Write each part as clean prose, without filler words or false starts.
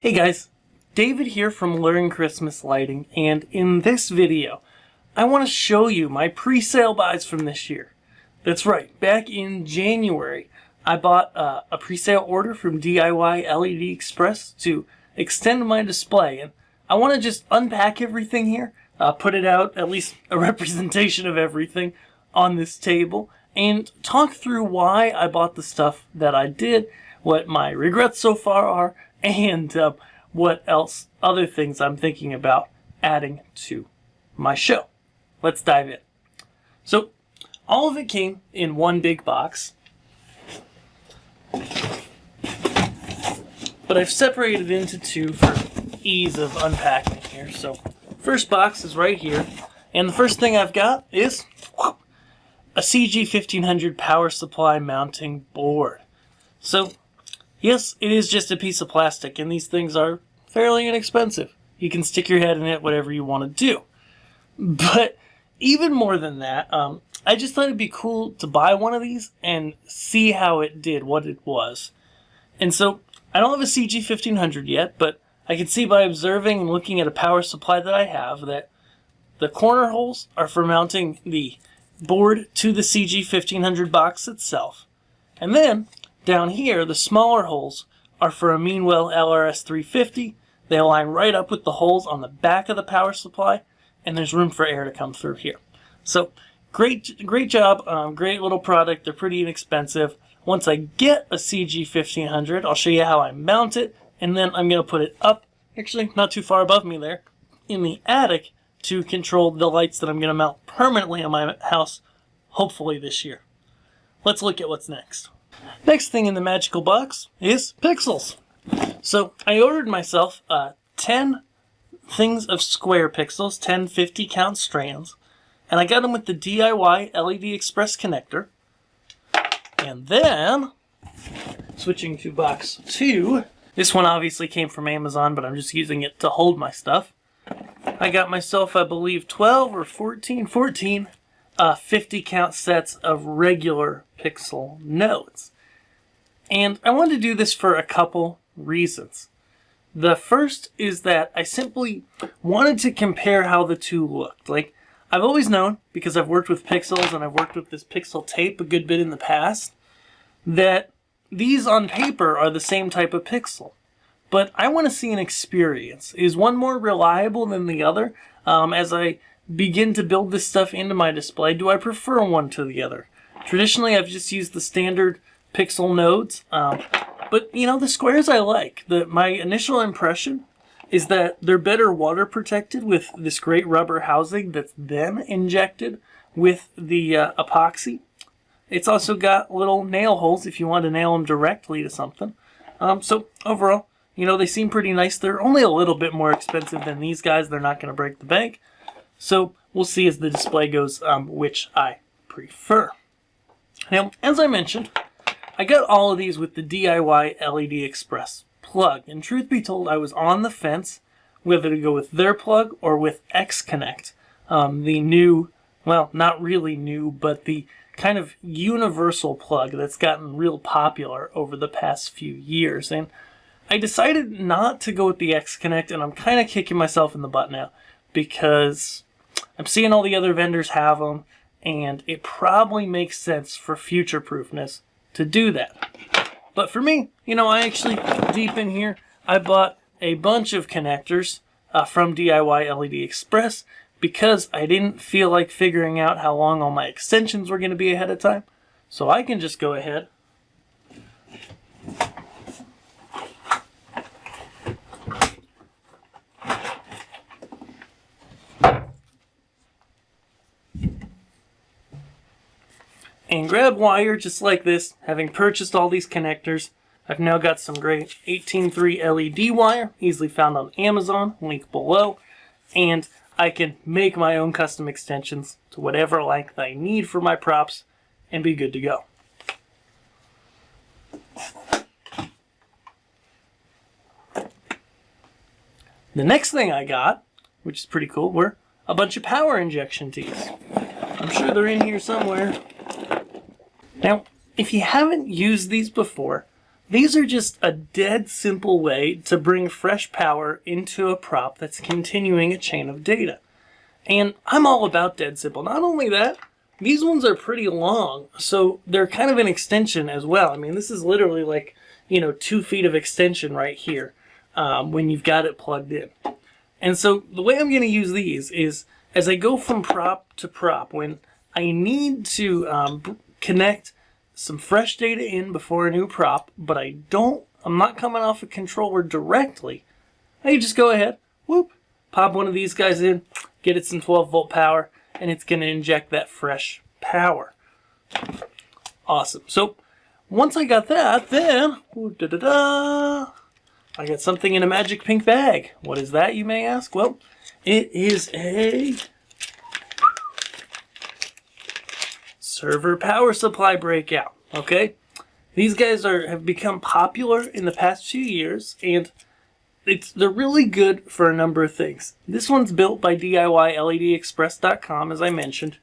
Hey guys, David here from Learn Christmas Lighting, and in this video I want to show you my pre-sale buys from this year. That's right, back in January I bought a pre-sale order from DIYLEDexpress to extend my display, and I want to just unpack everything here, put it out, at least a representation of everything on this table, and talk through why I bought the stuff that I did, what my regrets so far are, and what else, other things I'm thinking about adding to my show. Let's dive in. So, all of it came in one big box, but I've separated it into two for ease of unpacking here. So, first box is right here, and the first thing I've got is a CG1500 power supply mounting board. So, yes, it is just a piece of plastic, and these things are fairly inexpensive. You can stick your head in it, whatever you want to do. But even more than that, I just thought it'd be cool to buy one of these and see how it did, what it was. And so, I don't have a CG1500 yet, but I can see by observing and looking at a power supply that I have that the corner holes are for mounting the board to the CG1500 box itself. And then, down here, the smaller holes are for a Meanwell LRS350. They align right up with the holes on the back of the power supply, and there's room for air to come through here. So, great job, great little product. They're pretty inexpensive. Once I get a CG1500, I'll show you how I mount it, and then I'm going to put it up, actually not too far above me there, in the attic to control the lights that I'm going to mount permanently on my house, hopefully this year. Let's look at what's next. Next thing in the magical box is pixels. So I ordered myself 10 things of square pixels, 10 50 count strands, and I got them with the DIYLEDexpress connector. And then, switching to box 2, this one obviously came from Amazon, but I'm just using it to hold my stuff. I got myself, I believe, 12 or 14 50 count sets of regular pixel nodes. And I wanted to do this for a couple reasons. The first is that I simply wanted to compare how the two looked. Like, I've always known, because I've worked with pixels and I've worked with this pixel tape a good bit in the past, that these on paper are the same type of pixel. But I want to see an experience. Is one more reliable than the other? As I begin to build this stuff into my display, do I prefer one to the other? Traditionally, I've just used the standard pixel nodes, but you know, the squares I like. My initial impression is that they're better water protected with this great rubber housing that's then injected with the epoxy. It's also got little nail holes if you want to nail them directly to something. So overall, you know, they seem pretty nice. They're only a little bit more expensive than these guys. They're not going to break the bank. So we'll see as the display goes which I prefer. Now, as I mentioned, I got all of these with the DIYLEDexpress plug. And truth be told, I was on the fence whether to go with their plug or with X-Connect. The new, well, not really new, but the kind of universal plug that's gotten real popular over the past few years. And I decided not to go with the X-Connect, and I'm kind of kicking myself in the butt now because I'm seeing all the other vendors have them, and it probably makes sense for future-proofness to do that. But for me, you know, I actually, deep in here, I bought a bunch of connectors from DIYLEDexpress because I didn't feel like figuring out how long all my extensions were going to be ahead of time. So I can just go ahead and grab wire just like this. Having purchased all these connectors, I've now got some great 18.3 LED wire, easily found on Amazon, link below, and I can make my own custom extensions to whatever length I need for my props and be good to go. The next thing I got, which is pretty cool, were a bunch of power injection tees. I'm sure they're in here somewhere. Now, if you haven't used these before, these are just a dead simple way to bring fresh power into a prop that's continuing a chain of data. And I'm all about dead simple. Not only that, these ones are pretty long, so they're kind of an extension as well. I mean, this is literally like, 2 feet of extension right here when you've got it plugged in. And so the way I'm going to use these is as I go from prop to prop, when I need to connect some fresh data in before a new prop, but I'm not coming off a controller directly, I can just go ahead, whoop, pop one of these guys in, get it some 12-volt power, and it's going to inject that fresh power. Awesome. So once I got that, then I got something in a magic pink bag. What is that, you may ask? Well, it is a server power supply breakout. Okay, these guys have become popular in the past few years, and they're really good for a number of things. This one's built by DIYLEDexpress.com, as I mentioned,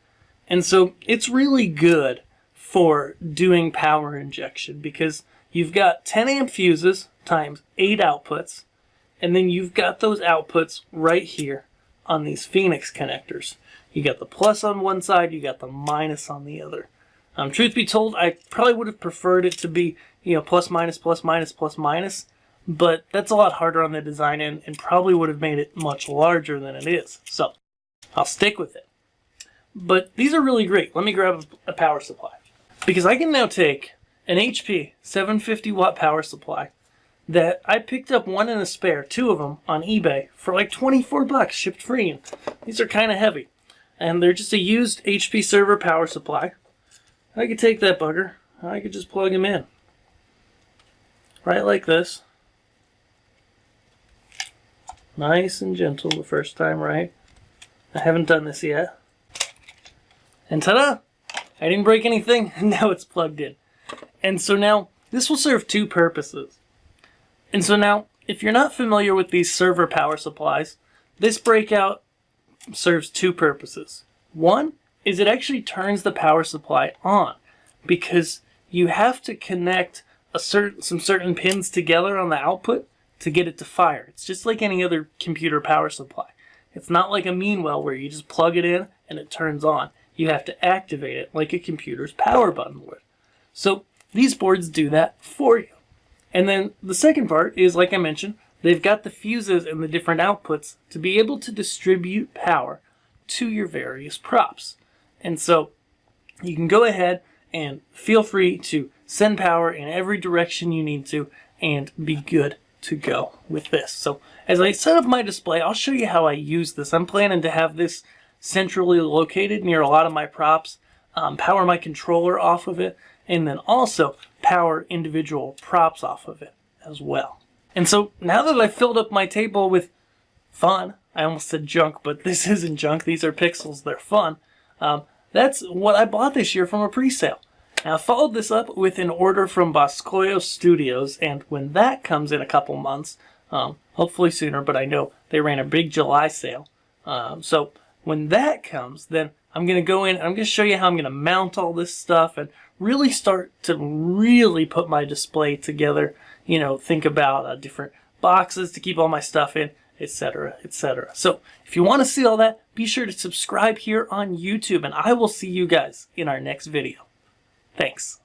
and so it's really good for doing power injection because you've got 10 amp fuses times 8 outputs, and then you've got those outputs right here on these Phoenix connectors. You got the plus on one side, you got the minus on the other. Truth be told, I probably would have preferred it to be, plus minus, plus minus, plus minus, but that's a lot harder on the design end and probably would have made it much larger than it is. So I'll stick with it. But these are really great. Let me grab a power supply, because I can now take an HP 750 watt power supply that I picked up one and a spare, 2 of them on eBay for like 24 bucks shipped free. And these are kind of heavy, and they're just a used HP server power supply. I could take that bugger, I could just plug him in right like this, nice and gentle the first time, right? I haven't done this yet, and ta-da! I didn't break anything, and now it's plugged in. And so now this will serve 2 purposes. And so now, if you're not familiar with these server power supplies, this breakout serves 2 purposes. One is it actually turns the power supply on, because you have to connect some certain pins together on the output to get it to fire. It's just like any other computer power supply. It's not like a Meanwell where you just plug it in and it turns on. You have to activate it like a computer's power button would. So these boards do that for you. And then the second part is, like I mentioned, they've got the fuses and the different outputs to be able to distribute power to your various props. And so you can go ahead and feel free to send power in every direction you need to and be good to go with this. So as I set up my display, I'll show you how I use this. I'm planning to have this centrally located near a lot of my props, power my controller off of it, and then also power individual props off of it as well. And so now that I've filled up my table with fun, I almost said junk, but this isn't junk, these are pixels, they're fun. That's what I bought this year from a pre-sale. Now I followed this up with an order from Boscoyo Studios, and when that comes in a couple months, hopefully sooner, but I know they ran a big July sale. So when that comes, then I'm going to go in and I'm going to show you how I'm going to mount all this stuff and really start to really put my display together. Think about different boxes to keep all my stuff in, etc., etc. So if you want to see all that, be sure to subscribe here on YouTube, and I will see you guys in our next video. Thanks.